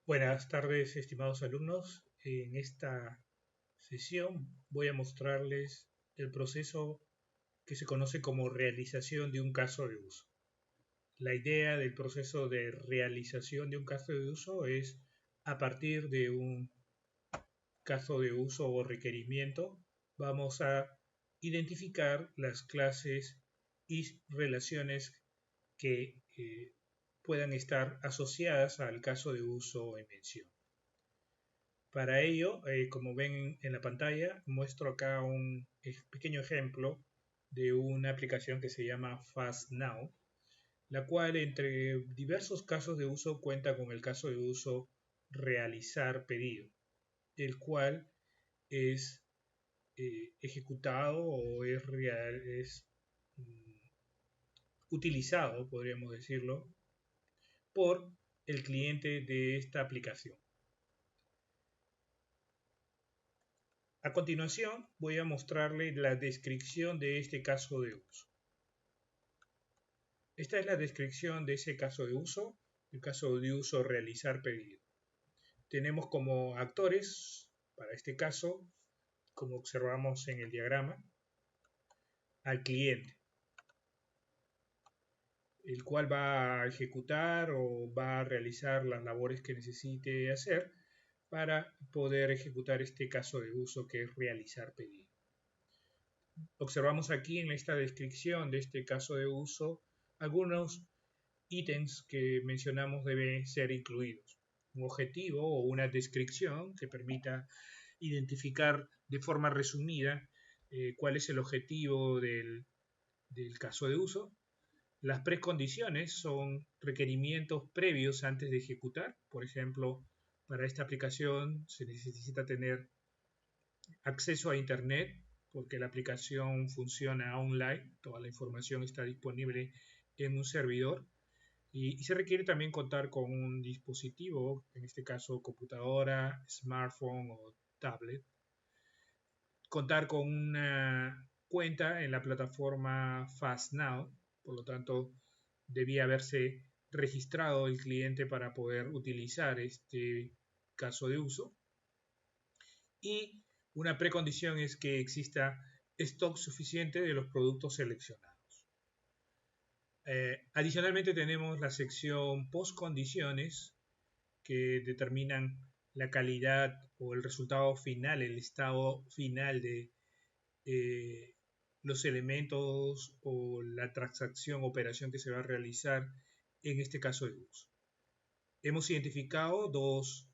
Buenas tardes, estimados alumnos. En esta sesión voy a mostrarles el proceso que se conoce como realización de un caso de uso. La idea del proceso de realización de un caso de uso es, a partir de un caso de uso o requerimiento, vamos a identificar las clases y relaciones que puedan estar asociadas al caso de uso en mención. Para ello, como ven en la pantalla, muestro acá un pequeño ejemplo de una aplicación que se llama FastNow, la cual entre diversos casos de uso cuenta con el caso de uso realizar pedido, el cual es ejecutado o es mm, utilizado, podríamos decirlo, por el cliente de esta aplicación. A continuación voy a mostrarle la descripción de este caso de uso. Esta es la descripción de ese caso de uso, el caso de uso realizar pedido. Tenemos como actores, para este caso, como observamos en el diagrama, al cliente, el cual va a ejecutar o va a realizar las labores que necesite hacer para poder ejecutar este caso de uso que es realizar pedido. Observamos aquí en esta descripción de este caso de uso algunos ítems que mencionamos deben ser incluidos. Un objetivo o una descripción que permita identificar de forma resumida cuál es el objetivo del caso de uso. Las precondiciones son requerimientos previos antes de ejecutar. Por ejemplo, para esta aplicación se necesita tener acceso a Internet porque la aplicación funciona online, toda la información está disponible en un servidor y se requiere también contar con un dispositivo, en este caso computadora, smartphone o tablet, contar con una cuenta en la plataforma FastNow, por lo tanto debía haberse registrado el cliente para poder utilizar este caso de uso. Y una precondición es que exista stock suficiente de los productos seleccionados. Adicionalmente tenemos la sección postcondiciones que determinan la calidad o el resultado final, el estado final de eh, los elementos o la transacción, operación que se va a realizar en este caso de uso. Hemos identificado dos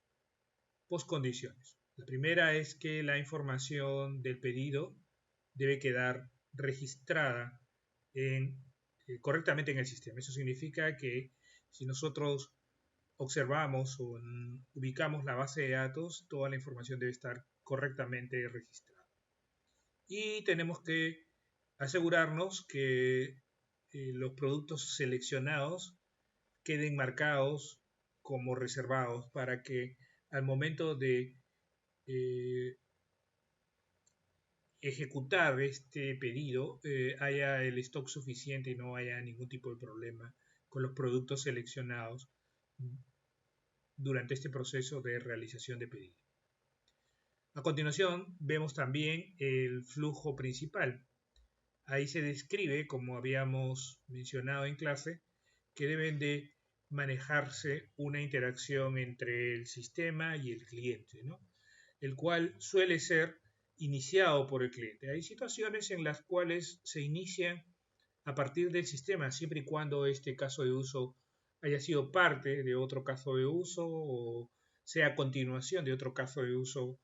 postcondiciones. La primera es que la información del pedido debe quedar registrada correctamente en el sistema. Eso significa que si nosotros observamos o ubicamos la base de datos, toda la información debe estar correctamente registrada. Y tenemos que asegurarnos que los productos seleccionados queden marcados como reservados para que al momento de eh, ejecutar este pedido haya el stock suficiente y no haya ningún tipo de problema con los productos seleccionados durante este proceso de realización de pedido. A continuación vemos también el flujo principal. Ahí se describe, como habíamos mencionado en clase, que deben de manejarse una interacción entre el sistema y el cliente, ¿no? El cual suele ser iniciado por el cliente. Hay situaciones en las cuales se inician a partir del sistema, siempre y cuando este caso de uso haya sido parte de otro caso de uso o sea continuación de otro caso de uso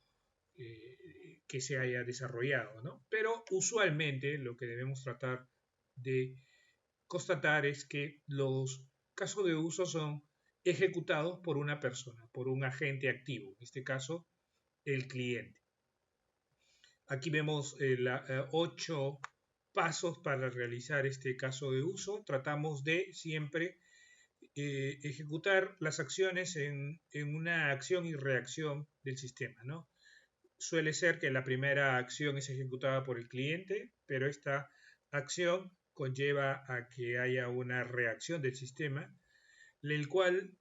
que se haya desarrollado, ¿no? Pero usualmente lo que debemos tratar de constatar es que los casos de uso son ejecutados por una persona, por un agente activo, en este caso el cliente. Aquí vemos 8 pasos para realizar este caso de uso. Tratamos de siempre ejecutar las acciones en una acción y reacción del sistema, ¿no? Suele ser que la primera acción es ejecutada por el cliente, pero esta acción conlleva a que haya una reacción del sistema, el cual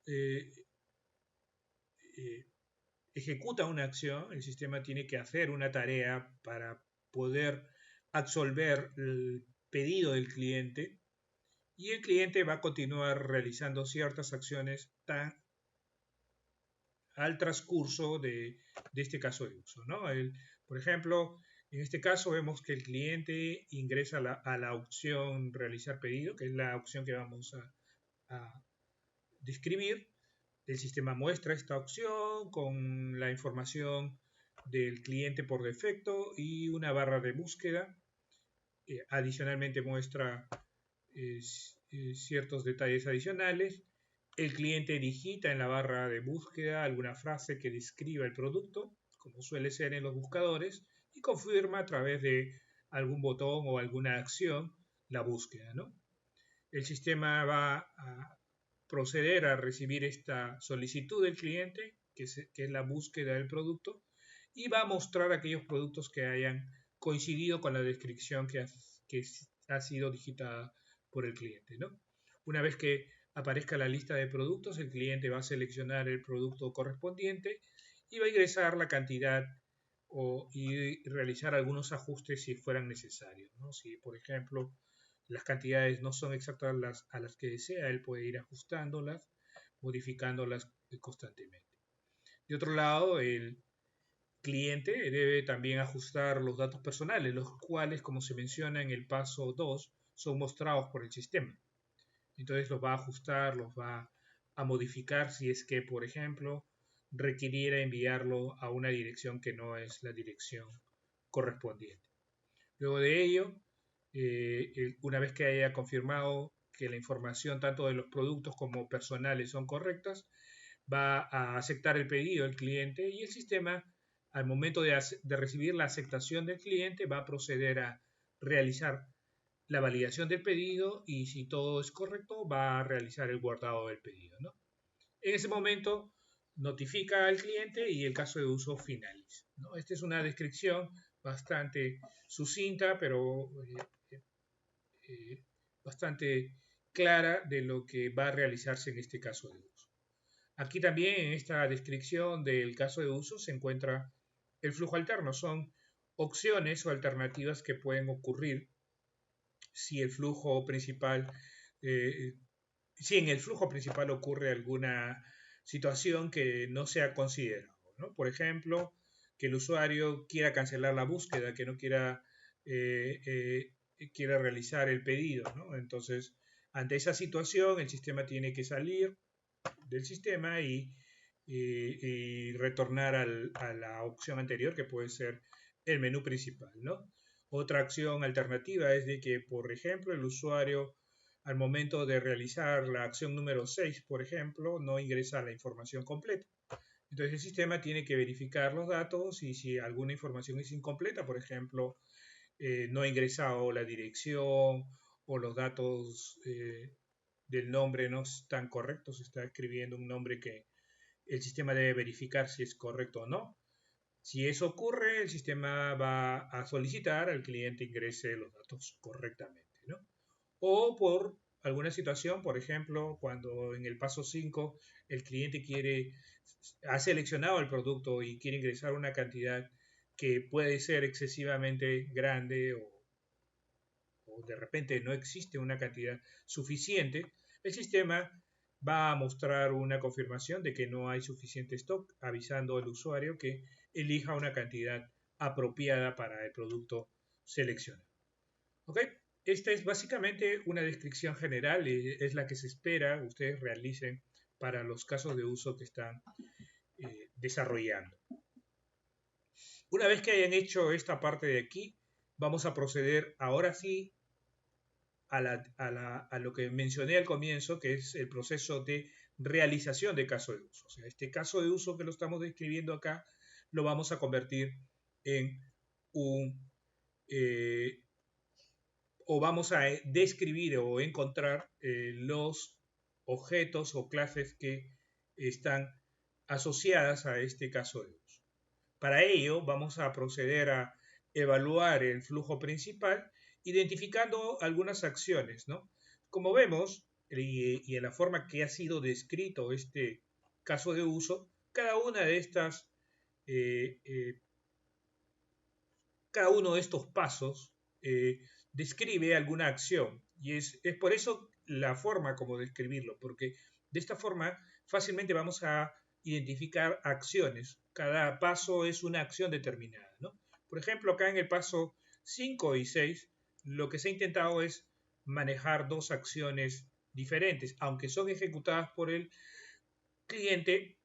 ejecuta una acción, el sistema tiene que hacer una tarea para poder absolver el pedido del cliente y el cliente va a continuar realizando ciertas acciones al transcurso de este caso de uso, ¿no? Por ejemplo, en este caso vemos que el cliente ingresa a la opción realizar pedido, que es la opción que vamos a describir. El sistema muestra esta opción con la información del cliente por defecto y una barra de búsqueda. Adicionalmente muestra ciertos detalles adicionales. El cliente digita en la barra de búsqueda alguna frase que describa el producto, como suele ser en los buscadores, y confirma a través de algún botón o alguna acción la búsqueda, ¿no? El sistema va a proceder a recibir esta solicitud del cliente, que es la búsqueda del producto, y va a mostrar aquellos productos que hayan coincidido con la descripción que ha sido digitada por el cliente, ¿no? Una vez que aparezca la lista de productos, el cliente va a seleccionar el producto correspondiente y va a ingresar la cantidad y realizar algunos ajustes si fueran necesarios, ¿no? Si, por ejemplo, las cantidades no son exactas a las que desea, él puede ir ajustándolas, modificándolas constantemente. De otro lado, el cliente debe también ajustar los datos personales, los cuales, como se menciona en el paso 2, son mostrados por el sistema. Entonces los va a ajustar, los va a modificar si es que, por ejemplo, requiriera enviarlo a una dirección que no es la dirección correspondiente. Luego de ello, una vez que haya confirmado que la información tanto de los productos como personales son correctas, va a aceptar el pedido del cliente y el sistema, al momento de recibir la aceptación del cliente, va a proceder a realizar la validación del pedido y si todo es correcto, va a realizar el guardado del pedido, ¿no? En ese momento notifica al cliente y el caso de uso finaliza, ¿no? Esta es una descripción bastante sucinta, pero bastante clara de lo que va a realizarse en este caso de uso. Aquí también en esta descripción del caso de uso se encuentra el flujo alterno. Son opciones o alternativas que pueden ocurrir si el flujo principal, si en el flujo principal ocurre alguna situación que no se ha considerado, ¿no? Por ejemplo, que el usuario quiera cancelar la búsqueda, que no quiera realizar el pedido, ¿no? Entonces, ante esa situación, el sistema tiene que salir del sistema y retornar a la opción anterior, que puede ser el menú principal, ¿no? Otra acción alternativa es de que, por ejemplo, el usuario al momento de realizar la acción número 6, por ejemplo, no ingresa la información completa. Entonces el sistema tiene que verificar los datos y si alguna información es incompleta, por ejemplo, no ha ingresado la dirección o los datos del nombre no están correctos, está escribiendo un nombre que el sistema debe verificar si es correcto o no. Si eso ocurre, el sistema va a solicitar al cliente ingrese los datos correctamente, ¿no? O por alguna situación, por ejemplo, cuando en el paso 5 el cliente ha seleccionado el producto y quiere ingresar una cantidad que puede ser excesivamente grande o de repente no existe una cantidad suficiente, el sistema va a mostrar una confirmación de que no hay suficiente stock, avisando al usuario que elija una cantidad apropiada para el producto seleccionado. ¿Ok? Esta es básicamente una descripción general, es la que se espera ustedes realicen para los casos de uso que están desarrollando. Una vez que hayan hecho esta parte de aquí, vamos a proceder ahora sí a lo que mencioné al comienzo, que es el proceso de realización de caso de uso. O sea, este caso de uso que lo estamos describiendo acá, lo vamos a convertir en o vamos a describir o encontrar los objetos o clases que están asociadas a este caso de uso. Para ello, vamos a proceder a evaluar el flujo principal identificando algunas acciones, ¿no? Como vemos, y en la forma que ha sido descrito este caso de uso, Cada una de estas, eh, eh, cada uno de estos pasos describe alguna acción y es por eso la forma como describirlo, porque de esta forma fácilmente vamos a identificar acciones. Cada paso es una acción determinada, ¿no? Por ejemplo, acá en el paso 5 y 6, lo que se ha intentado es manejar dos acciones diferentes, aunque son ejecutadas por el cliente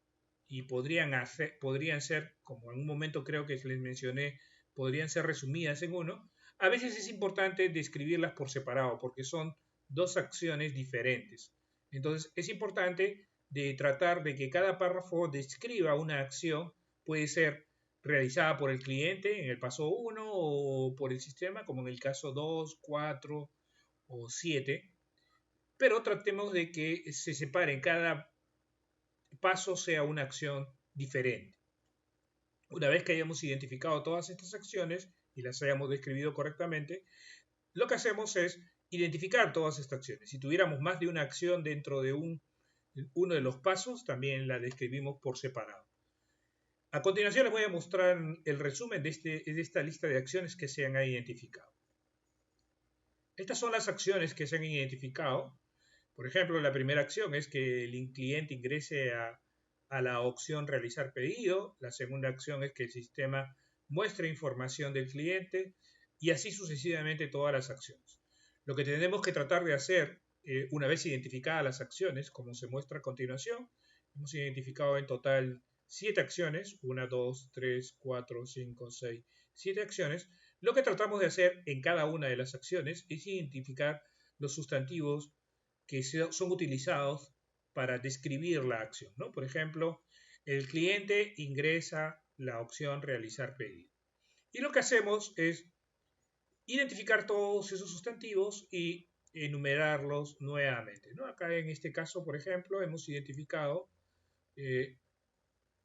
y podrían ser, como en un momento creo que les mencioné, podrían ser resumidas en uno. A veces es importante describirlas por separado porque son dos acciones diferentes. Entonces es importante de tratar de que cada párrafo describa una acción, puede ser realizada por el cliente en el paso 1 o por el sistema, como en el caso 2, 4 o 7, pero tratemos de que se separen cada paso sea una acción diferente. Una vez que hayamos identificado todas estas acciones y las hayamos descrito correctamente, lo que hacemos es identificar todas estas acciones. Si tuviéramos más de una acción dentro de uno de los pasos, también la describimos por separado. A continuación les voy a mostrar el resumen de esta lista de acciones que se han identificado. Estas son las acciones que se han identificado. Por ejemplo, la primera acción es que el cliente ingrese a la opción realizar pedido. La segunda acción es que el sistema muestre información del cliente y así sucesivamente todas las acciones. Lo que tenemos que tratar de hacer una vez identificadas las acciones, como se muestra a continuación, hemos identificado en total 7 acciones, 1, 2, 3, 4, 5, 6, 7 acciones. Lo que tratamos de hacer en cada una de las acciones es identificar los sustantivos que son utilizados para describir la acción, ¿no? Por ejemplo, el cliente ingresa la opción realizar pedido. Y lo que hacemos es identificar todos esos sustantivos y enumerarlos nuevamente, ¿no? Acá en este caso, por ejemplo, hemos identificado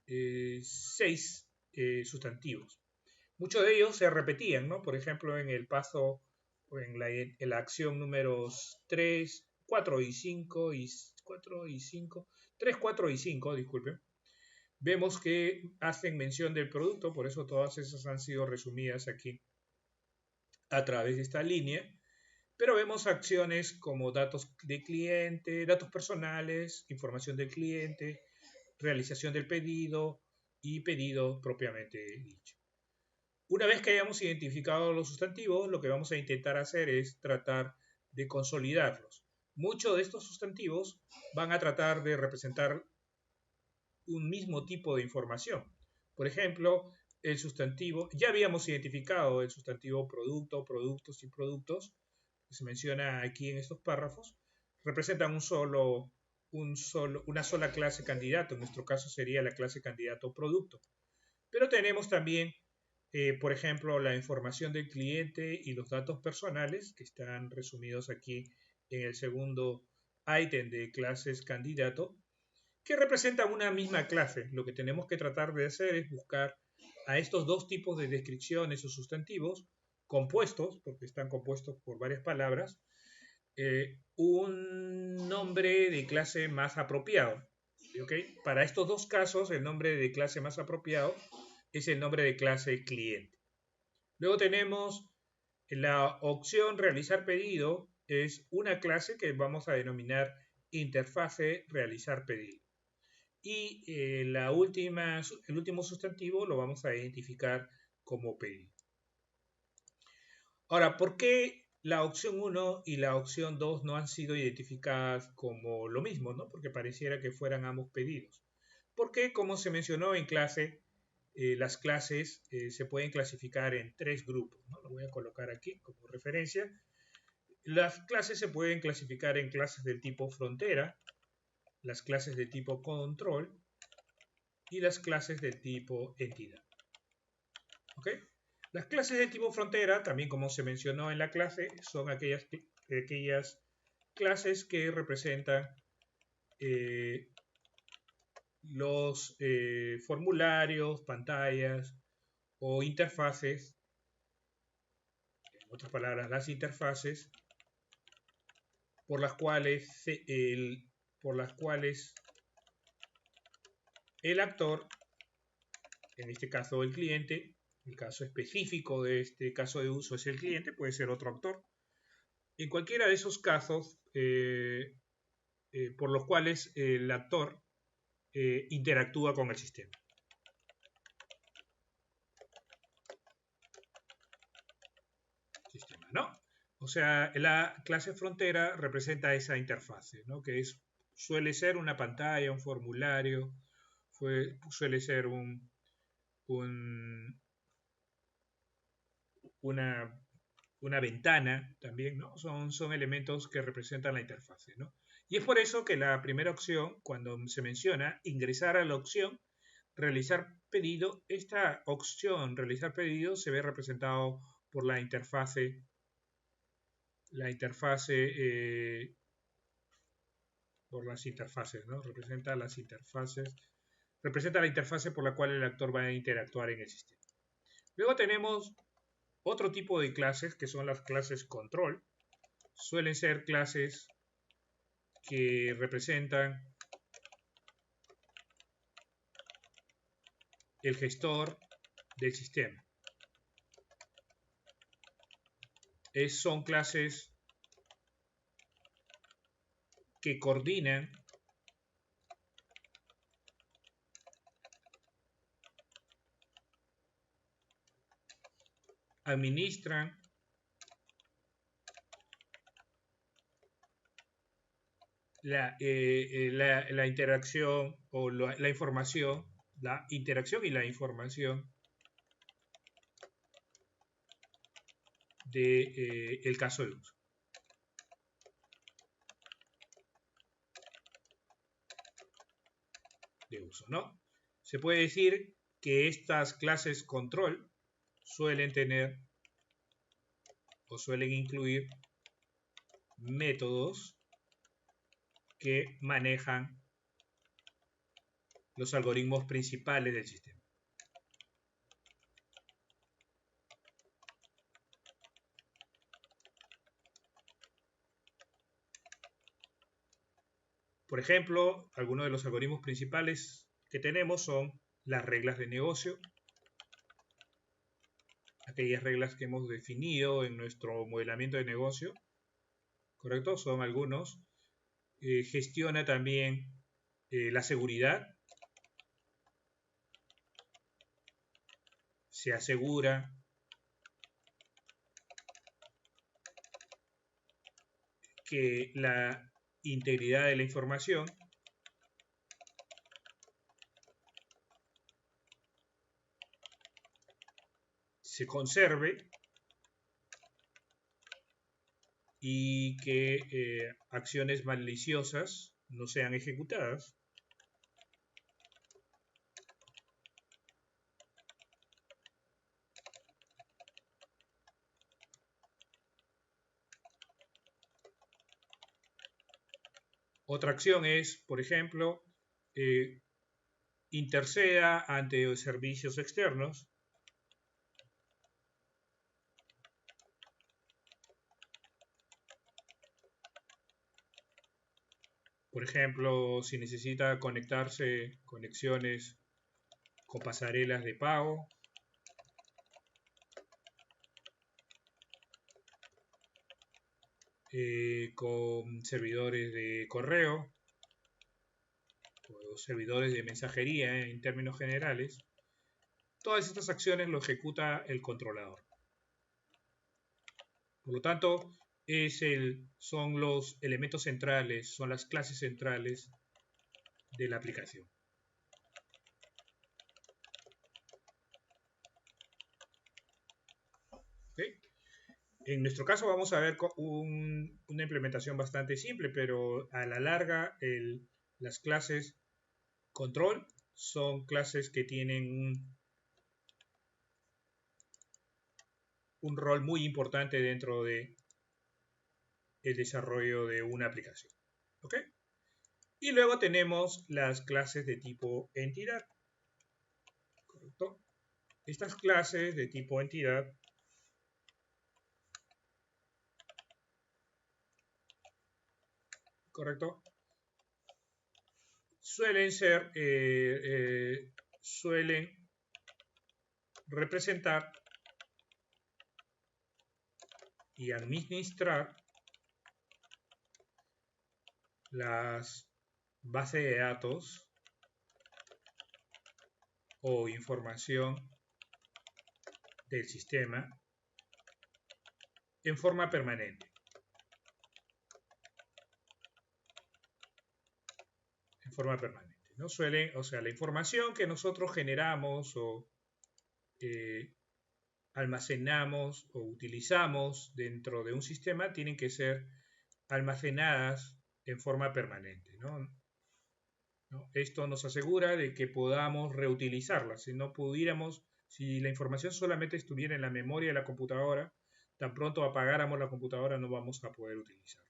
6 sustantivos. Muchos de ellos se repetían, ¿no? Por ejemplo, en el paso, en la acción números 3, 4 y 5, 4 y 5, 3, 4 y 5, disculpen, vemos que hacen mención del producto, por eso todas esas han sido resumidas aquí a través de esta línea, pero vemos acciones como datos de cliente, datos personales, información del cliente, realización del pedido y pedido propiamente dicho. Una vez que hayamos identificado los sustantivos, lo que vamos a intentar hacer es tratar de consolidarlos. Muchos de estos sustantivos van a tratar de representar un mismo tipo de información. Por ejemplo, el sustantivo, ya habíamos identificado el sustantivo producto, productos y productos, que se menciona aquí en estos párrafos, representan una sola clase candidato, en nuestro caso sería la clase candidato producto. Pero tenemos también por ejemplo, la información del cliente y los datos personales, que están resumidos aquí en el segundo ítem de clases candidato, que representan una misma clase. Lo que tenemos que tratar de hacer es buscar a estos dos tipos de descripciones o sustantivos compuestos, porque están compuestos por varias palabras, un nombre de clase más apropiado. ¿Okay? Para estos dos casos, el nombre de clase más apropiado es el nombre de clase cliente. Luego tenemos la opción realizar pedido, es una clase que vamos a denominar interfase realizar pedido. Y el último sustantivo lo vamos a identificar como pedido. Ahora, ¿por qué la opción 1 y la opción 2 no han sido identificadas como lo mismo, ¿no? Porque pareciera que fueran ambos pedidos. Porque, como se mencionó en clase, las clases se pueden clasificar en 3 grupos, ¿no? Lo voy a colocar aquí como referencia. Las clases se pueden clasificar en clases del tipo frontera, las clases de tipo control y las clases del tipo entidad. ¿Ok? Las clases de tipo frontera, también como se mencionó en la clase, son aquellas clases que representan los formularios, pantallas o interfaces, en otras palabras, las interfaces por las cuales el actor, en este caso el cliente, el caso específico de este caso de uso es el cliente, puede ser otro actor. En cualquiera de esos casos, por los cuales el actor interactúa con el sistema. ¿No? O sea, la clase frontera representa esa interfase, ¿no? Que suele ser una pantalla, un formulario, suele ser una ventana también, ¿no? Son elementos que representan la interfase, ¿no? Y es por eso que la primera opción, cuando se menciona ingresar a la opción realizar pedido, esta opción realizar pedido se ve representado por la interfase por las interfaces, ¿no? Representa la interfase por la cual el actor va a interactuar en el sistema. Luego tenemos otro tipo de clases que son las clases control. Suelen ser clases que representan el gestor del sistema. Son clases que coordinan, administran la interacción o la información, la interacción y la información de el caso de uso. ¿No? Se puede decir que estas clases control suelen tener o suelen incluir métodos que manejan los algoritmos principales del sistema. Por ejemplo, algunos de los algoritmos principales que tenemos son las reglas de negocio, aquellas reglas que hemos definido en nuestro modelamiento de negocio, ¿correcto? Son algunos. Gestiona también la seguridad, se asegura que la integridad de la información se conserve y que acciones maliciosas no sean ejecutadas. Otra acción es, por ejemplo, interceda ante servicios externos por ejemplo, si necesita conexiones con pasarelas de pago, con servidores de correo o servidores de mensajería en términos generales, todas estas acciones lo ejecuta el controlador. Por lo tanto, son los elementos centrales, son las clases centrales de la aplicación. ¿Okay? En nuestro caso vamos a ver una implementación bastante simple, pero a la larga las clases control son clases que tienen un rol muy importante dentro de el desarrollo de una aplicación. ¿Ok? Y luego tenemos las clases de tipo entidad. ¿Correcto? Estas clases de tipo entidad ¿correcto? suelen representar y administrar las bases de datos o información del sistema en forma permanente. En forma permanente, ¿no? O sea, la información que nosotros generamos o almacenamos o utilizamos dentro de un sistema tienen que ser almacenadas en forma permanente, ¿no? Esto nos asegura de que podamos reutilizarla. Si no pudiéramos, si la información solamente estuviera en la memoria de la computadora, tan pronto apagáramos la computadora no vamos a poder utilizarla.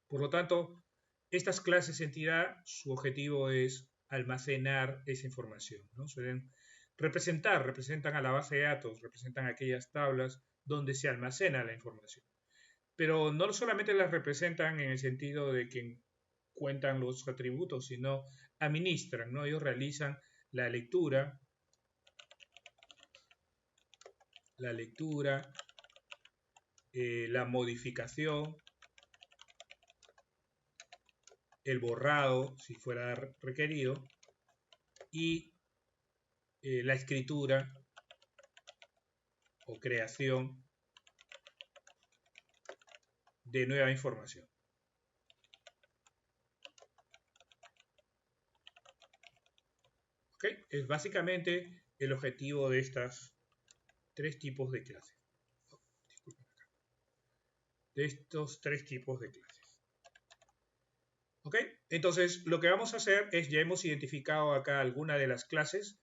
Por lo tanto, estas clases entidad, su objetivo es almacenar esa información, ¿no? Suelen representan a la base de datos, representan aquellas tablas donde se almacena la información. Pero no solamente las representan en el sentido de que cuentan los atributos, sino administran, ¿no? Ellos realizan la lectura, la modificación, el borrado, si fuera requerido, y la escritura o creación de nueva información. ¿Okay? Es básicamente el objetivo de estas tres tipos de clases. De estos tres tipos de clases. ¿Ok? Entonces, lo que vamos a hacer es, ya hemos identificado acá alguna de las clases,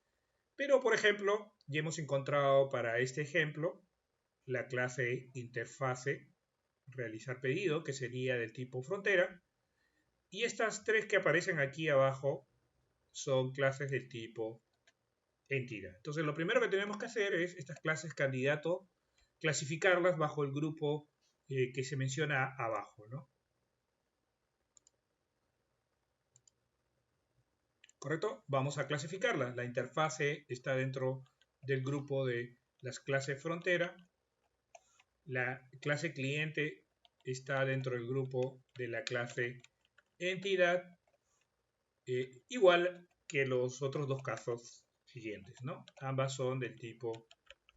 pero, por ejemplo, ya hemos encontrado para este ejemplo la clase interfase realizar pedido, que sería del tipo frontera, y estas tres que aparecen aquí abajo son clases del tipo entidad. Entonces, lo primero que tenemos que hacer es estas clases candidato, clasificarlas bajo el grupo que se menciona abajo, ¿no? ¿Correcto? Vamos a clasificarlas. La interfase está dentro del grupo de las clases frontera. La clase cliente está dentro del grupo de la clase entidad, igual que los otros dos casos siguientes, ¿no? Ambas son del tipo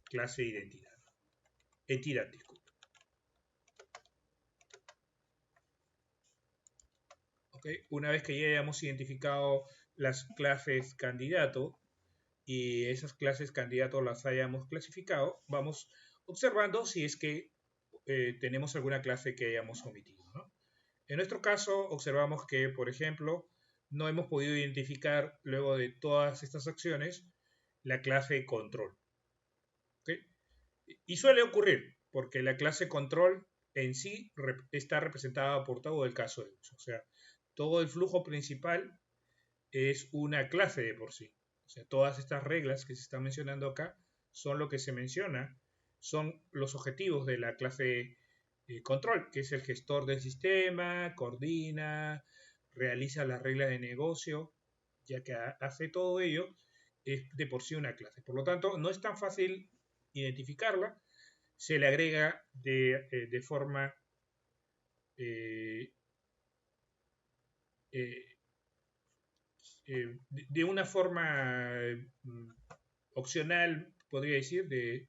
clase identidad. Entidad, disculpe. ¿Okay? Una vez que ya hayamos identificado las clases candidato y esas clases candidato las hayamos clasificado, vamos observando si es que tenemos alguna clase que hayamos omitido, ¿no? En nuestro caso, observamos que, por ejemplo, no hemos podido identificar, luego de todas estas acciones, la clase control. ¿Okay? Y suele ocurrir, porque la clase control en sí está representada por todo el caso de uso. O sea, todo el flujo principal es una clase de por sí. O sea, todas estas reglas que se están mencionando acá son lo que se menciona, son los objetivos de la clase control, que es el gestor del sistema, coordina, realiza las reglas de negocio, ya que hace todo ello, es de por sí una clase. Por lo tanto, no es tan fácil identificarla, se le agrega de forma de una forma opcional, podría decir, de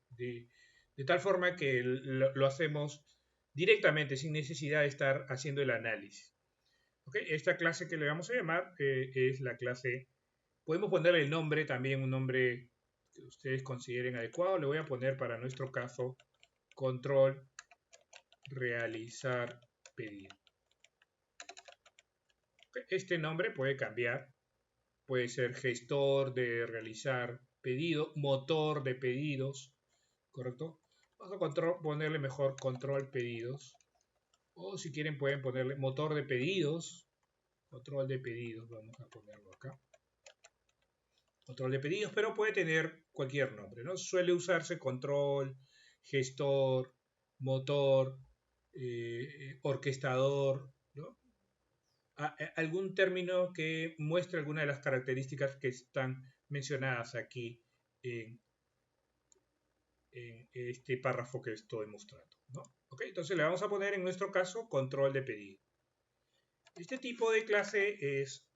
tal forma que lo hacemos directamente, sin necesidad de estar haciendo el análisis. ¿Okay? Esta clase que le vamos a llamar es la clase, podemos ponerle el nombre, también un nombre que ustedes consideren adecuado. Le voy a poner para nuestro caso control realizar pedido. ¿Okay? Este nombre puede cambiar, puede ser gestor de realizar pedido, motor de pedidos, ¿correcto? Vamos a ponerle mejor control pedidos, o si quieren pueden ponerle motor de pedidos, control de pedidos, vamos a ponerlo acá. Control de pedidos, pero puede tener cualquier nombre, ¿no? Suele usarse control, gestor, motor, orquestador, ¿no? algún término que muestre alguna de las características que están mencionadas aquí en este párrafo que estoy mostrando, ¿no? ¿Ok? Entonces le vamos a poner en nuestro caso control de pedido. Este tipo de clase es,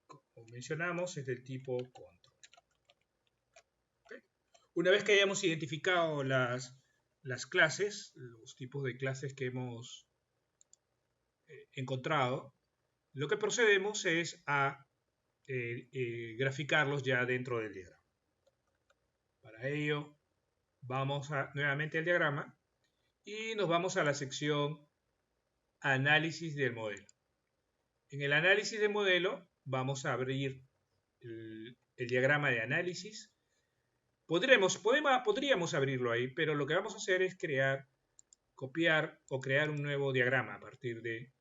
como mencionamos, es del tipo control. ¿Okay? Una vez que hayamos identificado las clases, los tipos de clases que hemos encontrado, lo que procedemos es a graficarlos ya dentro del diagrama. Para ello, vamos nuevamente al diagrama y nos vamos a la sección Análisis del modelo. En el análisis del modelo vamos a abrir el diagrama de análisis. Podríamos abrirlo ahí, pero lo que vamos a hacer es copiar o crear un nuevo diagrama a partir de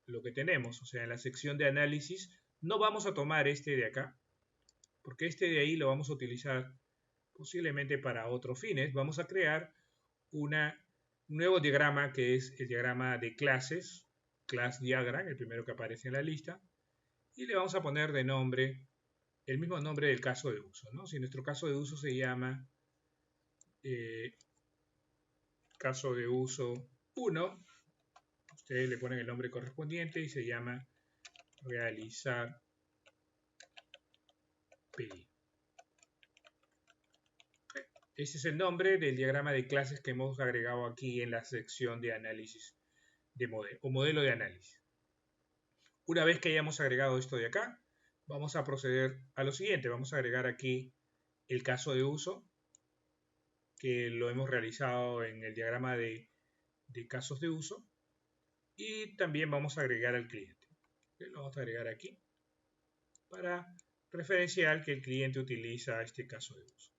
lo que tenemos. O sea, en la sección de análisis no vamos a tomar este de acá, porque este de ahí lo vamos a utilizar posiblemente para otros fines. Vamos a crear un nuevo diagrama que es el diagrama de clases, class diagram, el primero que aparece en la lista, y le vamos a poner de nombre el mismo nombre del caso de uso, ¿no? Si nuestro caso de uso se llama caso de uso 1, ustedes le ponen el nombre correspondiente y se llama realizar pedido. Okay. Ese es el nombre del diagrama de clases que hemos agregado aquí en la sección de análisis de modelo o modelo de análisis. Una vez que hayamos agregado esto de acá, vamos a proceder a lo siguiente. Vamos a agregar aquí el caso de uso, que lo hemos realizado en el diagrama de casos de uso. Y también vamos a agregar al cliente. Lo vamos a agregar aquí para referenciar que el cliente utiliza este caso de uso.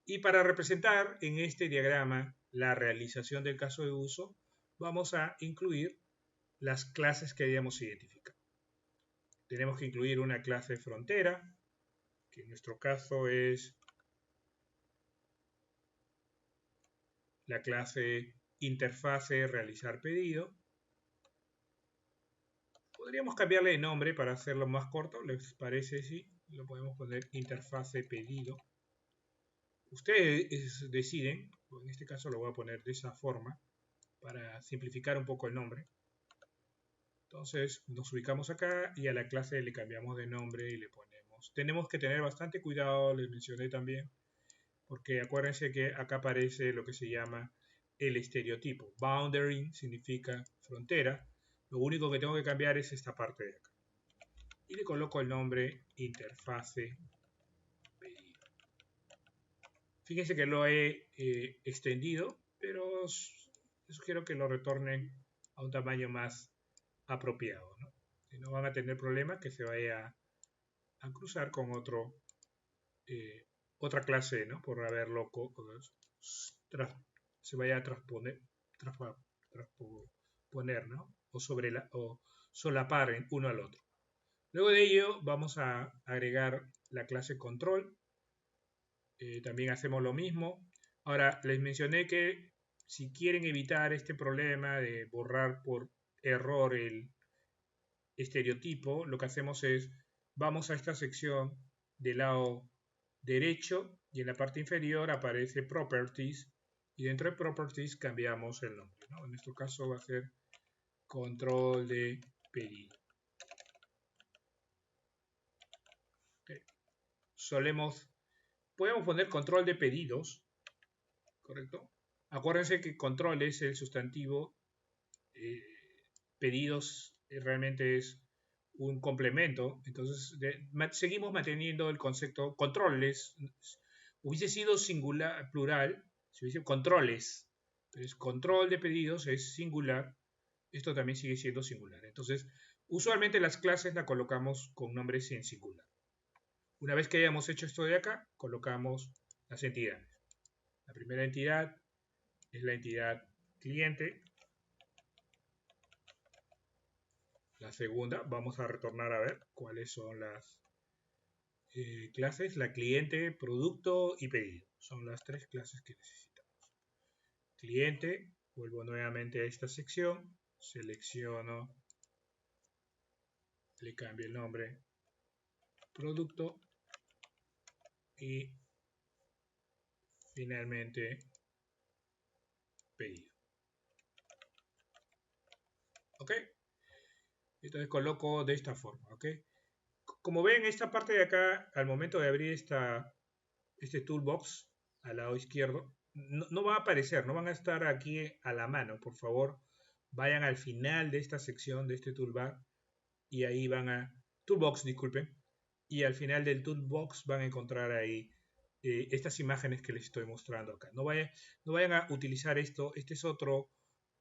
Y para representar en este diagrama la realización del caso de uso, vamos a incluir las clases que hayamos identificado. Tenemos que incluir una clase frontera, que en nuestro caso es la clase interfase realizar pedido. Podríamos cambiarle de nombre para hacerlo más corto, ¿les parece? Sí, lo podemos poner interfase pedido. Ustedes deciden, en este caso lo voy a poner de esa forma para simplificar un poco el nombre. Entonces nos ubicamos acá y a la clase le cambiamos de nombre y le ponemos. Tenemos que tener bastante cuidado, les mencioné también, porque acuérdense que acá aparece lo que se llama el estereotipo. Boundary significa frontera. Lo único que tengo que cambiar es esta parte de acá. Y le coloco el nombre interfase pedido. Fíjense que lo he extendido, pero sugiero que lo retornen a un tamaño más apropiado, ¿no? Si no van a tener problemas que se vaya a cruzar con otra clase, ¿no? Por haberlo se vaya a transponer, ¿no? O solapar uno al otro. Luego de ello vamos a agregar la clase control. También hacemos lo mismo. Ahora, les mencioné que si quieren evitar este problema de borrar por error el estereotipo, lo que hacemos es, vamos a esta sección del lado derecho y en la parte inferior aparece Properties y dentro de Properties cambiamos el nombre, ¿no? En nuestro caso va a ser control de pedido. Okay. Podemos poner control de pedidos, ¿correcto? Acuérdense que control es el sustantivo, pedidos realmente es un complemento, entonces seguimos manteniendo el concepto controles. Hubiese sido singular, plural, si hubiese controles, entonces control de pedidos es singular, esto también sigue siendo singular. Entonces, usualmente las clases las colocamos con nombres en singular. Una vez que hayamos hecho esto de acá, colocamos las entidades. La primera entidad es la entidad cliente. La segunda, vamos a retornar a ver cuáles son las clases. La cliente, producto y pedido. Son las tres clases que necesitamos. Cliente, vuelvo nuevamente a esta sección, selecciono le cambio el nombre producto y finalmente pedido. ¿Ok? Entonces coloco de esta forma. ¿Ok? Como ven, esta parte de acá, al momento de abrir este toolbox al lado izquierdo, no va a aparecer, no van a estar aquí a la mano. Por favor, vayan al final de esta sección, de este toolbar, y ahí van a... Toolbox, disculpen. Y al final del toolbox van a encontrar ahí estas imágenes que les estoy mostrando acá. No vayan a utilizar esto. Este es otro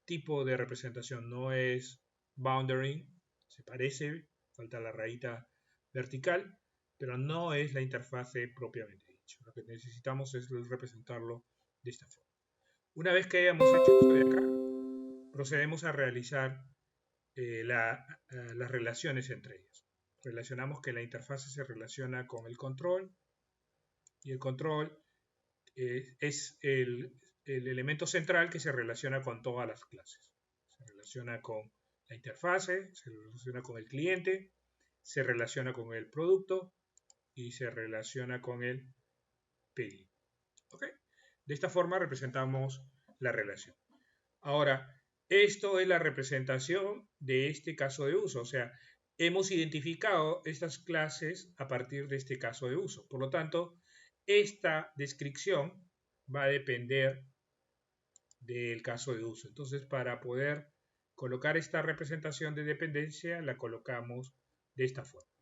tipo de representación. No es boundary. Se parece. Falta la rayita vertical. Pero no es la interfase propiamente dicho. Lo que necesitamos es representarlo de esta forma. Una vez que hayamos hecho esto de acá, procedemos a realizar las relaciones entre ellas. Relacionamos que la interfase se relaciona con el control y el control es el elemento central que se relaciona con todas las clases. Se relaciona con la interfase, se relaciona con el cliente, se relaciona con el producto y se relaciona con el pedido. ¿Okay? De esta forma representamos la relación. Ahora, esto es la representación de este caso de uso, o sea, hemos identificado estas clases a partir de este caso de uso. Por lo tanto, esta descripción va a depender del caso de uso. Entonces, para poder colocar esta representación de dependencia, la colocamos de esta forma.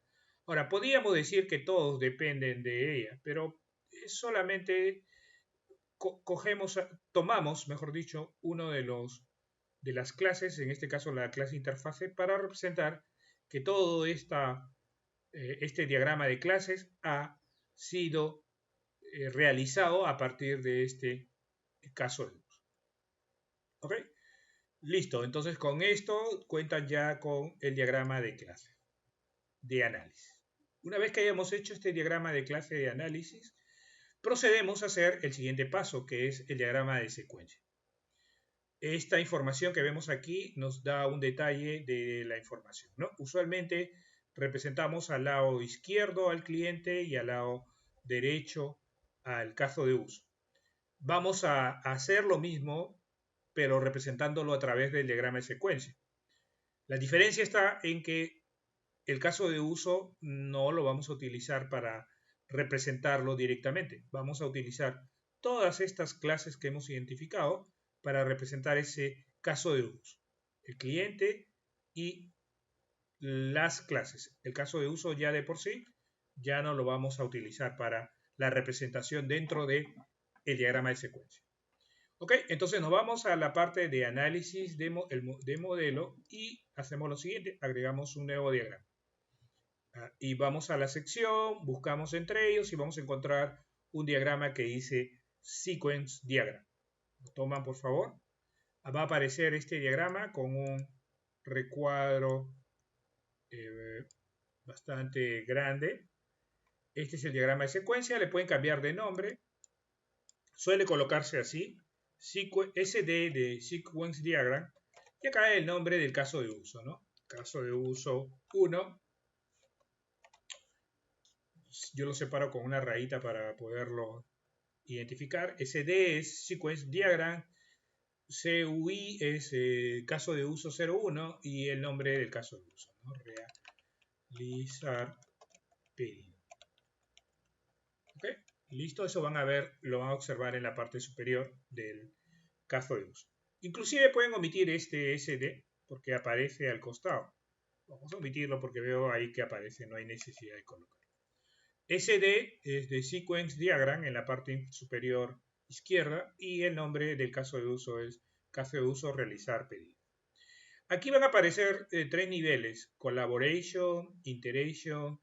Ahora, podríamos decir que todos dependen de ella, pero solamente tomamos, mejor dicho, uno de las clases, en este caso la clase interfase, para representar que todo este diagrama de clases ha sido realizado a partir de este caso de uso. ¿Ok? Listo, entonces con esto cuentan ya con el diagrama de clase de análisis. Una vez que hayamos hecho este diagrama de clase de análisis, procedemos a hacer el siguiente paso, que es el diagrama de secuencia. Esta información que vemos aquí nos da un detalle de la información, ¿no? Usualmente representamos al lado izquierdo al cliente y al lado derecho al caso de uso. Vamos a hacer lo mismo, pero representándolo a través del diagrama de secuencia. La diferencia está en que el caso de uso no lo vamos a utilizar para representarlo directamente. Vamos a utilizar todas estas clases que hemos identificado para representar ese caso de uso. El cliente y las clases. El caso de uso ya de por sí ya no lo vamos a utilizar para la representación dentro del diagrama de secuencia. Ok, entonces nos vamos a la parte de análisis de modelo y hacemos lo siguiente, agregamos un nuevo diagrama. Y vamos a la sección, buscamos entre ellos y vamos a encontrar un diagrama que dice Sequence Diagram. Lo toman, por favor. Va a aparecer este diagrama con un recuadro bastante grande. Este es el diagrama de secuencia. Le pueden cambiar de nombre. Suele colocarse así. SD de Sequence Diagram. Y acá el nombre del caso de uso, ¿no? Caso de uso 1. Yo lo separo con una rayita para poderlo identificar. SD es Sequence Diagram, CUI es caso de uso 01 y el nombre del caso de uso, ¿no? Realizar pedido. ¿Ok? Listo, eso lo van a observar en la parte superior del caso de uso. Inclusive pueden omitir este SD porque aparece al costado. Vamos a omitirlo porque veo ahí que aparece, no hay necesidad de colocar. SD es de Sequence Diagram en la parte superior izquierda y el nombre del caso de uso es caso de uso realizar pedido. Aquí van a aparecer tres niveles, Collaboration, Iteration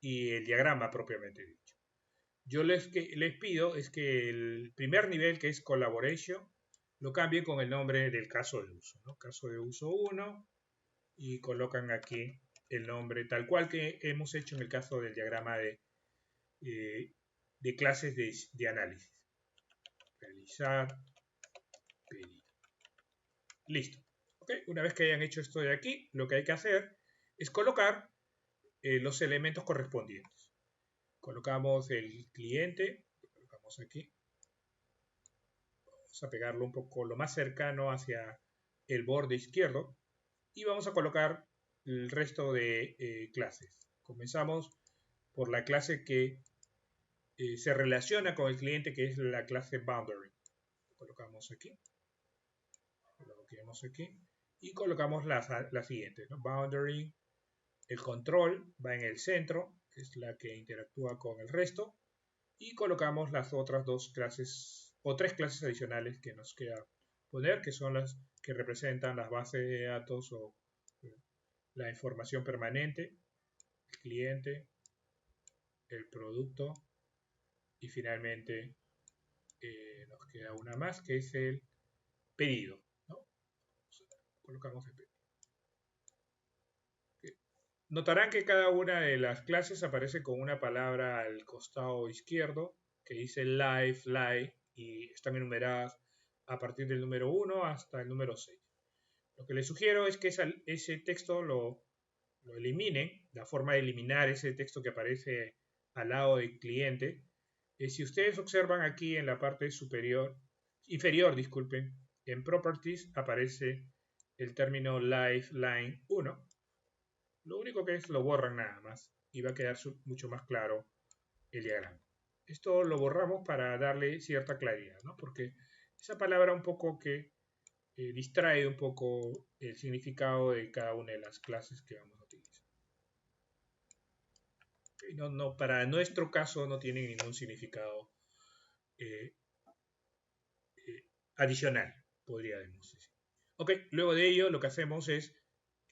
y el diagrama propiamente dicho. Yo les pido es que el primer nivel, que es Collaboration, lo cambien con el nombre del caso de uso, ¿no? Caso de uso 1 y colocan aquí el nombre tal cual que hemos hecho en el caso del diagrama de clases de análisis. Realizar pedido. Listo. ¿Okay? Una vez que hayan hecho esto de aquí, lo que hay que hacer es colocar los elementos correspondientes. Colocamos el cliente, lo colocamos aquí. Vamos a pegarlo un poco lo más cercano hacia el borde izquierdo y vamos a colocar el resto de clases. Comenzamos por la clase que se relaciona con el cliente, que es la clase boundary. Lo colocamos aquí, lo colocamos aquí y colocamos las siguientes, ¿no? Boundary, el control va en el centro, que es la que interactúa con el resto, y colocamos las otras dos clases o tres clases adicionales que nos queda poner, que son las que representan las bases de datos o la información permanente, el cliente, el producto y finalmente nos queda una más que es el pedido, ¿no? Colocamos el pedido. Notarán que cada una de las clases aparece con una palabra al costado izquierdo que dice live, live y están enumeradas a partir del número 1 hasta el número 6. Lo que les sugiero es que ese texto lo eliminen. La forma de eliminar ese texto que aparece al lado del cliente es, si ustedes observan aquí en la parte inferior, disculpen, en Properties aparece el término live line 1. Lo único que es lo borran nada más y va a quedar mucho más claro el diagrama. Esto lo borramos para darle cierta claridad, ¿no? Porque esa palabra un poco que distrae un poco el significado de cada una de las clases que vamos a utilizar. No, para nuestro caso no tiene ningún significado adicional, podríamos decir. Ok, luego de ello lo que hacemos es,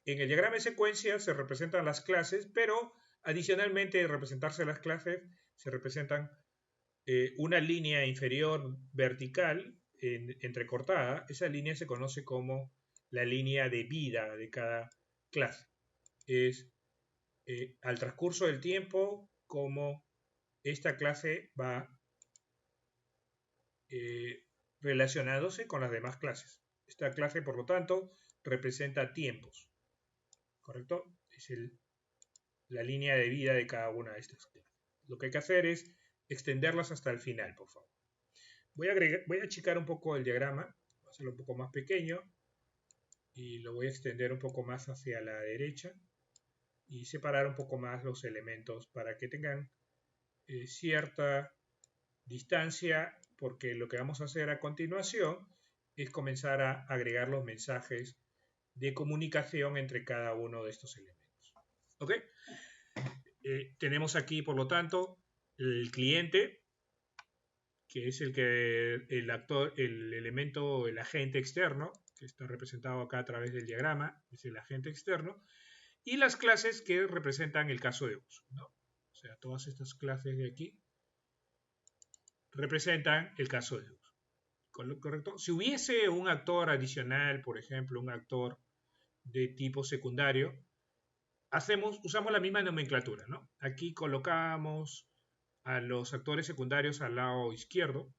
en el diagrama de secuencia se representan las clases, pero adicionalmente de representarse las clases, se representan una línea inferior vertical entrecortada. Esa línea se conoce como la línea de vida de cada clase. Es al transcurso del tiempo como esta clase va relacionándose con las demás clases. Esta clase, por lo tanto, representa tiempos, ¿correcto? Es la línea de vida de cada una de estas clases. Lo que hay que hacer es extenderlas hasta el final, por favor. Voy a achicar un poco el diagrama, voy a hacerlo un poco más pequeño y lo voy a extender un poco más hacia la derecha y separar un poco más los elementos para que tengan cierta distancia, porque lo que vamos a hacer a continuación es comenzar a agregar los mensajes de comunicación entre cada uno de estos elementos. ¿Ok? Tenemos aquí, por lo tanto, el cliente, que es el actor, el elemento, el agente externo, que está representado acá a través del diagrama, es el agente externo, y las clases que representan el caso de uso, ¿no? O sea, todas estas clases de aquí representan el caso de uso. ¿Correcto? Si hubiese un actor adicional, por ejemplo, un actor de tipo secundario, usamos la misma nomenclatura, ¿no? Aquí colocamos a los actores secundarios al lado izquierdo.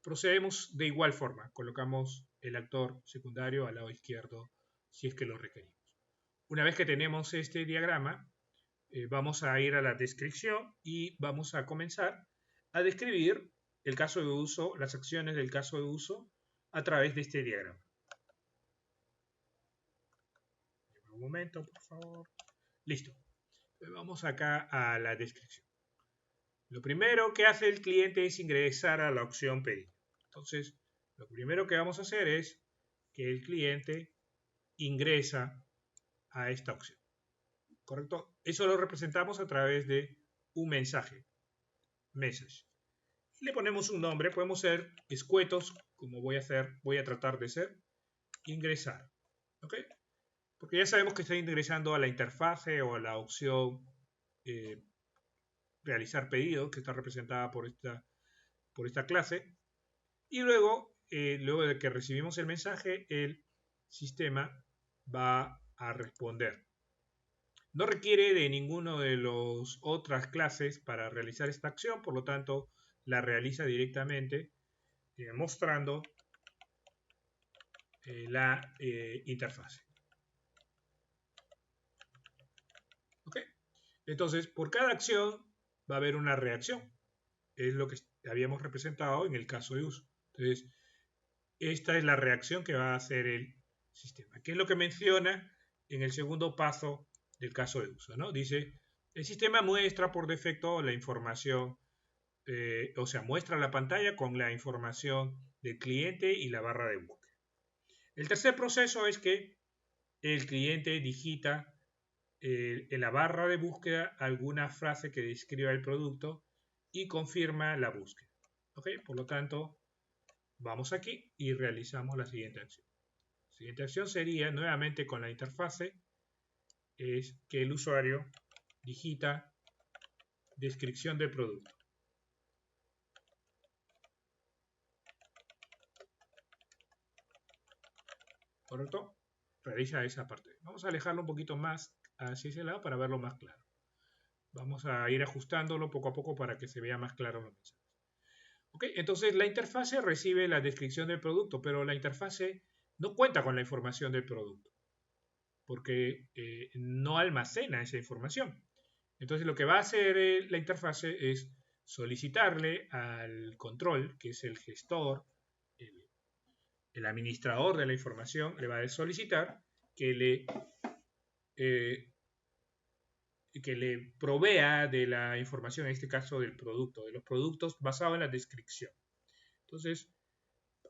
Procedemos de igual forma, colocamos el actor secundario al lado izquierdo si es que lo requerimos. Una vez que tenemos este diagrama, vamos a ir a la descripción y vamos a comenzar a describir el caso de uso, las acciones del caso de uso a través de este diagrama. Un momento, por favor. Listo. Vamos acá a la descripción. Lo primero que hace el cliente es ingresar a la opción pedir. Entonces, lo primero que vamos a hacer es que el cliente ingresa a esta opción. ¿Correcto? Eso lo representamos a través de un mensaje. Message. Le ponemos un nombre, podemos ser escuetos, como voy a tratar de ser, ingresar, ¿ok? Porque ya sabemos que está ingresando a la interfase o a la opción realizar pedido, que está representada por esta clase, y luego de que recibimos el mensaje, el sistema va a responder. No requiere de ninguno de las otras clases para realizar esta acción, por lo tanto, la realiza directamente mostrando la interfase. ¿Ok? Entonces, por cada acción va a haber una reacción. Es lo que habíamos representado en el caso de uso. Entonces, esta es la reacción que va a hacer el sistema. ¿Qué es lo que menciona en el segundo paso del caso de uso? ¿No? Dice, el sistema muestra por defecto la información, o sea, muestra la pantalla con la información del cliente y la barra de búsqueda. El tercer proceso es que el cliente digita en la barra de búsqueda alguna frase que describa el producto y confirma la búsqueda. ¿Ok? Por lo tanto, vamos aquí y realizamos la siguiente acción. La siguiente acción sería, nuevamente con la interfase, es que el usuario digita descripción del producto. ¿Correcto? Realiza esa parte. Vamos a alejarlo un poquito más hacia ese lado para verlo más claro. Vamos a ir ajustándolo poco a poco para que se vea más claro los mensajes. ¿Ok? Entonces la interfase recibe la descripción del producto, pero la interfase no cuenta con la información del producto, porque no almacena esa información. Entonces lo que va a hacer la interfase es solicitarle al control, que es el gestor, el administrador de la información, le va a solicitar eh, que le provea de la información, en este caso del producto, de los productos basado en la descripción. Entonces,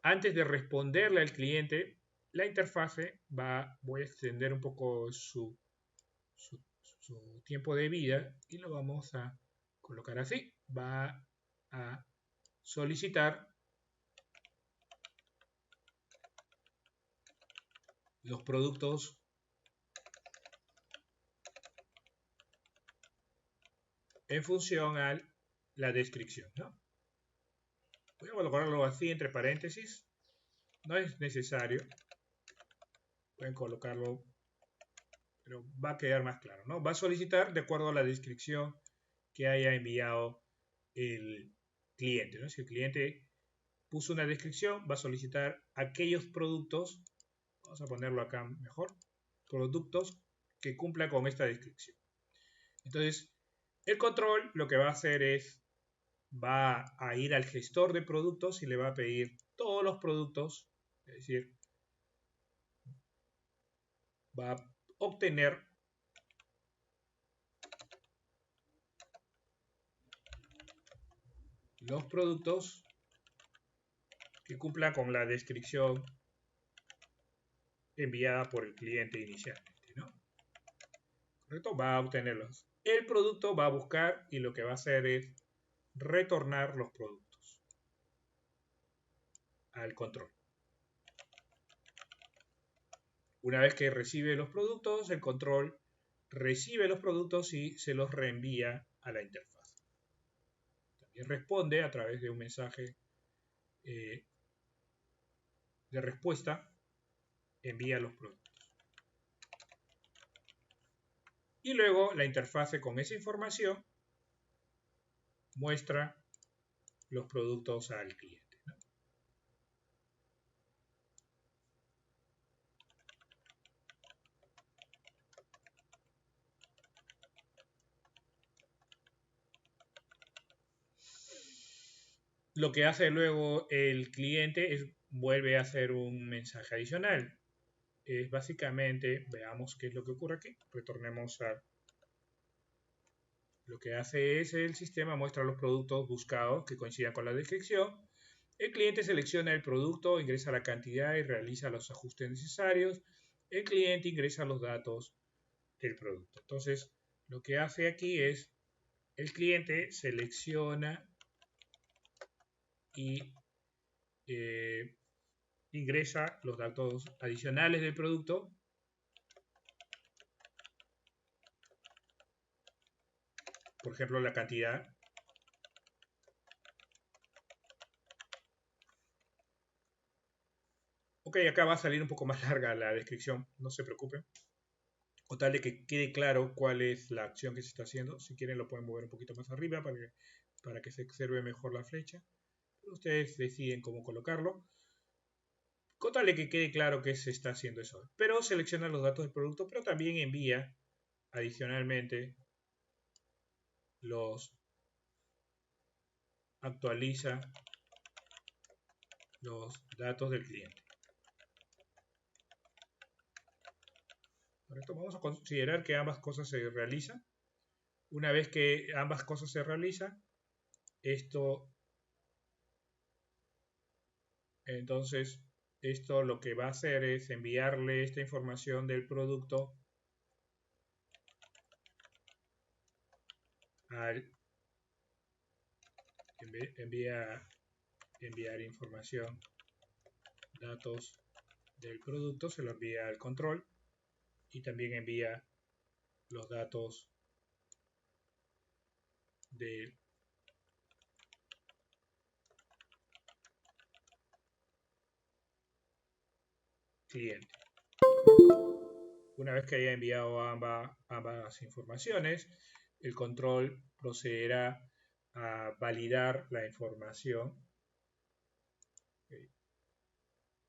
antes de responderle al cliente, la interfase voy a extender un poco su tiempo de vida y lo vamos a colocar así. Va a solicitar los productos en función a la descripción, ¿no? Voy a colocarlo así entre paréntesis. No es necesario. Pueden colocarlo, pero va a quedar más claro, ¿no? Va a solicitar de acuerdo a la descripción que haya enviado el cliente, ¿no? Si el cliente puso una descripción, va a solicitar aquellos productos, vamos a ponerlo acá mejor, productos que cumplan con esta descripción. Entonces, el control lo que va a hacer es, va a ir al gestor de productos y le va a pedir todos los productos, es decir, va a obtener los productos que cumplan con la descripción enviada por el cliente inicialmente, ¿no? ¿Correcto? Va a obtenerlos. El producto va a buscar y lo que va a hacer es retornar los productos al control. Una vez que recibe los productos, el control recibe los productos y se los reenvía a la interfaz. También responde a través de un mensaje de respuesta, envía los productos. Y luego la interfaz con esa información muestra los productos al cliente, ¿no? Lo que hace luego el cliente es vuelve a hacer un mensaje adicional. Es básicamente, veamos qué es lo que ocurre aquí. Retornemos a lo que hace es el sistema muestra los productos buscados que coincidan con la descripción. El cliente selecciona el producto, ingresa la cantidad y realiza los ajustes necesarios. El cliente ingresa los datos del producto. Entonces, lo que hace aquí es el cliente selecciona y ingresa los datos adicionales del producto. Por ejemplo, la cantidad. Ok, acá va a salir un poco más larga la descripción, no se preocupen. O tal de que quede claro cuál es la acción que se está haciendo. Si quieren lo pueden mover un poquito más arriba para que se observe mejor la flecha. Ustedes deciden cómo colocarlo. Con tal de que quede claro que se está haciendo eso. Pero selecciona los datos del producto, pero también envía adicionalmente actualiza los datos del cliente. Correcto, vamos a considerar que ambas cosas se realizan. Una vez que ambas cosas se realizan, entonces esto lo que va a hacer es enviarle esta información del producto enviar información, datos del producto, se lo envía al control y también envía los datos del cliente. Una vez que haya enviado ambas informaciones, el control procederá a validar la información.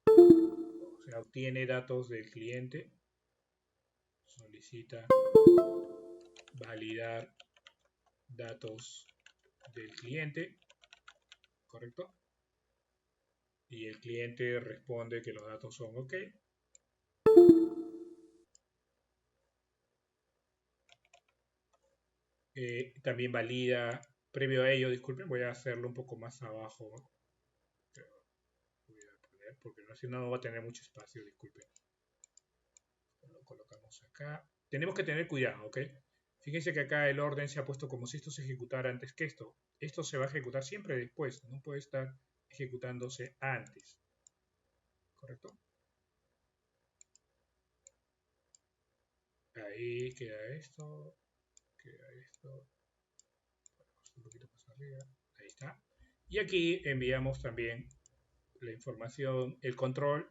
O sea, obtiene datos del cliente, solicita validar datos del cliente, ¿correcto? Y el cliente responde que los datos son OK. También valida, previo a ello, disculpen, voy a hacerlo un poco más abajo. Voy a poner, porque si no va a tener mucho espacio, disculpen. Lo colocamos acá. Tenemos que tener cuidado, ¿ok? Fíjense que acá el orden se ha puesto como si esto se ejecutara antes que esto. Esto se va a ejecutar siempre después, no puede estar ejecutándose antes. ¿Correcto? Ahí queda esto. Un poquito más arriba. Ahí está. Y aquí enviamos también la información, el control.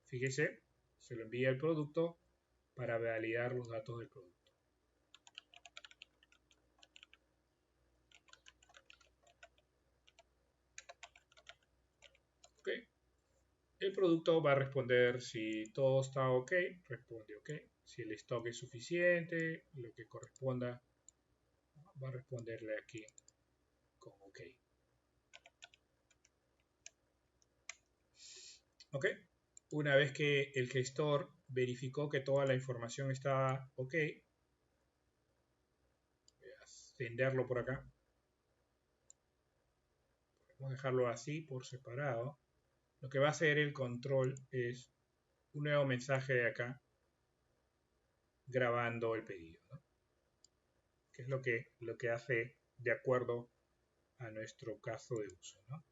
Fíjese, se lo envía el producto para validar los datos del producto. Ok. El producto va a responder si todo está OK, responde OK. Si el stock es suficiente, lo que corresponda, va a responderle aquí con OK. OK. Una vez que el gestor verificó que toda la información estaba OK, voy a extenderlo por acá. Vamos a dejarlo así por separado. Lo que va a hacer el control es un nuevo mensaje de acá grabando el pedido, ¿no? Que es lo que hace de acuerdo a nuestro caso de uso, ¿no?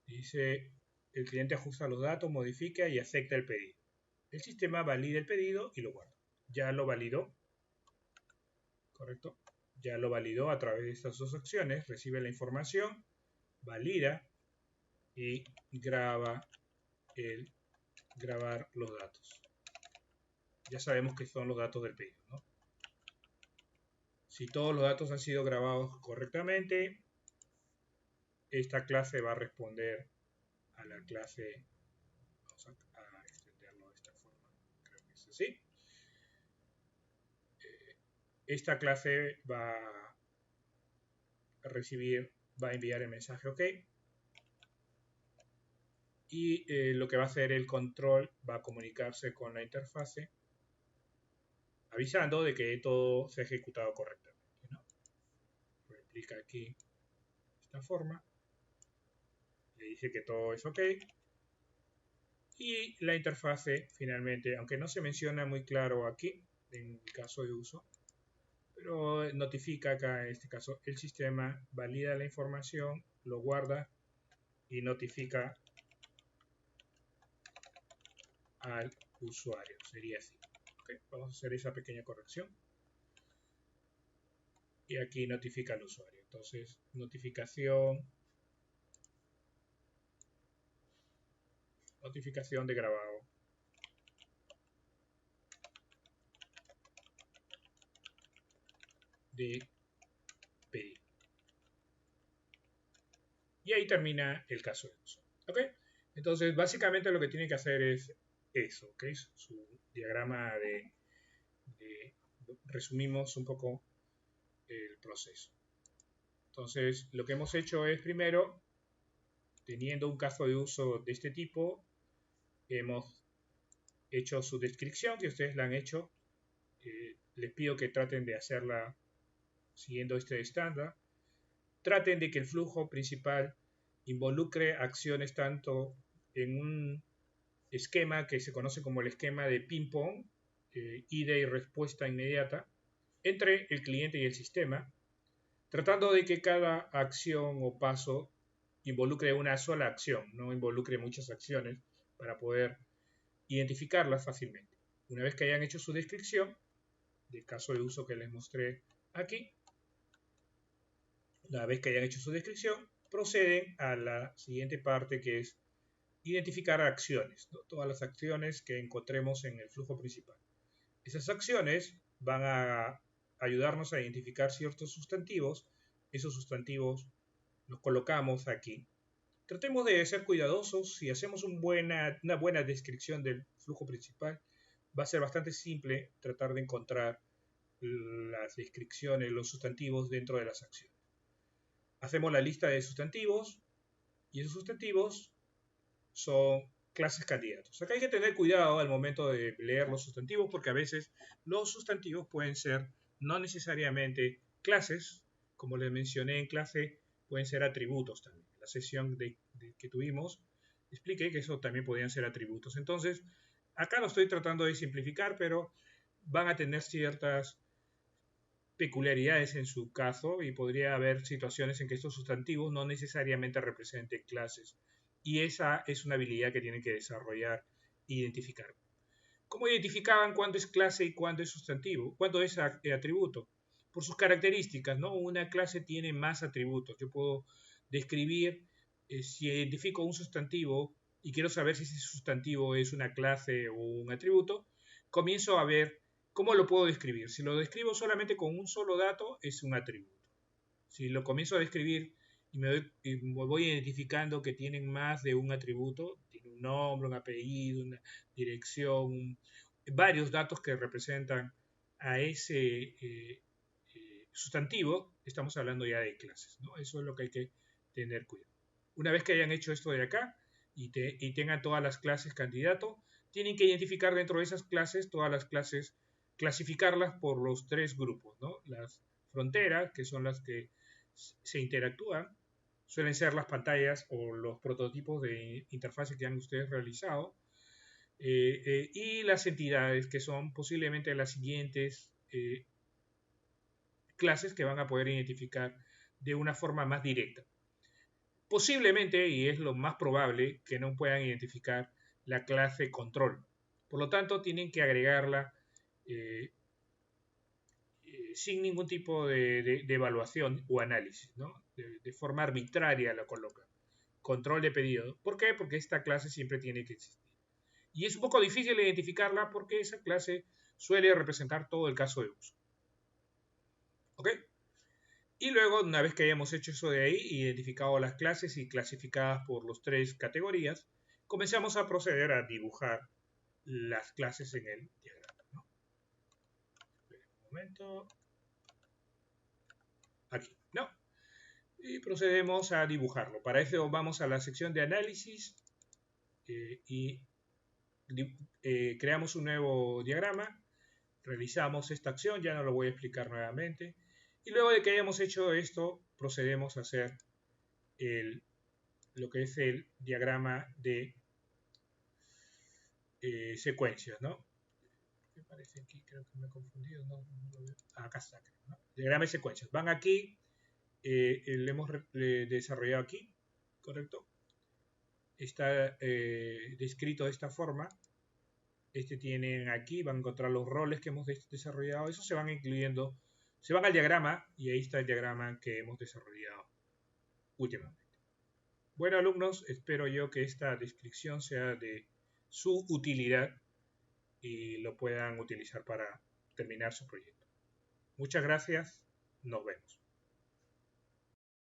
Dice, el cliente ajusta los datos, modifica y acepta el pedido. El sistema valida el pedido y lo guarda. Ya lo validó, ¿correcto? Ya lo validó a través de estas dos acciones, recibe la información, valida y grabar los datos. Ya sabemos que son los datos del pedido, ¿no? Si todos los datos han sido grabados correctamente, esta clase va a responder a la clase. Vamos a extenderlo de esta forma, creo que es así. Esta clase va a enviar el mensaje OK. Y lo que va a hacer el control va a comunicarse con la interfase avisando de que todo se ha ejecutado correctamente, ¿no? Replica aquí de esta forma. Le dice que todo es OK. Y la interfase finalmente, aunque no se menciona muy claro aquí, en el caso de uso, pero notifica acá en este caso el sistema, valida la información, lo guarda y notifica al usuario. Sería así. Okay, vamos a hacer esa pequeña corrección. Y aquí notifica al usuario. Entonces, notificación de grabado. De pedido. Y ahí termina el caso de uso. ¿Ok? Entonces, básicamente lo que tiene que hacer es eso, ¿ok? Su diagrama resumimos un poco el proceso. Entonces, lo que hemos hecho es primero, teniendo un caso de uso de este tipo, hemos hecho su descripción, que ustedes la han hecho. Les pido que traten de hacerla siguiendo este estándar. Traten de que el flujo principal involucre acciones tanto en un esquema que se conoce como el esquema de ping-pong, ida y respuesta inmediata, entre el cliente y el sistema, tratando de que cada acción o paso involucre una sola acción, no involucre muchas acciones para poder identificarlas fácilmente. Una vez que hayan hecho su descripción, del caso de uso que les mostré aquí, una vez que hayan hecho su descripción, proceden a la siguiente parte, que es identificar acciones, ¿no? Todas las acciones que encontremos en el flujo principal. Esas acciones van a ayudarnos a identificar ciertos sustantivos. Esos sustantivos los colocamos aquí. Tratemos de ser cuidadosos. Si hacemos una buena descripción del flujo principal, va a ser bastante simple tratar de encontrar las descripciones, los sustantivos dentro de las acciones. Hacemos la lista de sustantivos y esos sustantivos son clases candidatos. Acá hay que tener cuidado al momento de leer los sustantivos, porque a veces los sustantivos pueden ser no necesariamente clases, como les mencioné en clase, pueden ser atributos también. La sesión que tuvimos expliqué que eso también podían ser atributos. Entonces, acá lo estoy tratando de simplificar, pero van a tener ciertas peculiaridades en su caso y podría haber situaciones en que estos sustantivos no necesariamente representen clases. Y esa es una habilidad que tienen que desarrollar e identificar. ¿Cómo identificaban cuándo es clase y cuándo es sustantivo? ¿Cuándo es atributo? Por sus características, ¿no? Una clase tiene más atributos. Yo puedo describir, si identifico un sustantivo y quiero saber si ese sustantivo es una clase o un atributo, comienzo a ver cómo lo puedo describir. Si lo describo solamente con un solo dato, es un atributo. Si lo comienzo a describir y me voy identificando que tienen más de un atributo, tiene un nombre, un apellido, una dirección, varios datos que representan a ese sustantivo, estamos hablando ya de clases, ¿no? Eso es lo que hay que tener cuidado. Una vez que hayan hecho esto de acá y tengan todas las clases candidato, tienen que identificar dentro de esas clases, todas las clases, clasificarlas por los tres grupos, ¿no? Las fronteras, que son las que se interactúan, suelen ser las pantallas o los prototipos de interfase que han ustedes realizado, y las entidades, que son posiblemente las siguientes clases que van a poder identificar de una forma más directa. Posiblemente, y es lo más probable, que no puedan identificar la clase control. Por lo tanto, tienen que agregarla sin ningún tipo de evaluación o análisis, ¿no? De forma arbitraria la colocan. Control de pedido. ¿Por qué? Porque esta clase siempre tiene que existir. Y es un poco difícil identificarla porque esa clase suele representar todo el caso de uso. ¿Ok? Y luego, una vez que hayamos hecho eso de ahí, identificado las clases y clasificadas por las tres categorías, comenzamos a proceder a dibujar las clases en el diagrama, ¿no? Un momento. Aquí, ¿no? Y procedemos a dibujarlo. Para eso vamos a la sección de análisis y creamos un nuevo diagrama. Realizamos esta acción, ya no lo voy a explicar nuevamente. Y luego de que hayamos hecho esto, procedemos a hacer lo que es el diagrama de secuencias, ¿no? Me parece aquí, creo que me he confundido, no lo veo. Acá está, ¿no? Diagrama de secuencias. Van aquí, lo hemos desarrollado aquí, ¿correcto? Está descrito de esta forma. Tienen aquí, van a encontrar los roles que hemos desarrollado. Esos se van incluyendo, se van al diagrama y ahí está el diagrama que hemos desarrollado últimamente. Bueno, alumnos, espero yo que esta descripción sea de su utilidad y lo puedan utilizar para terminar su proyecto. Muchas gracias, nos vemos.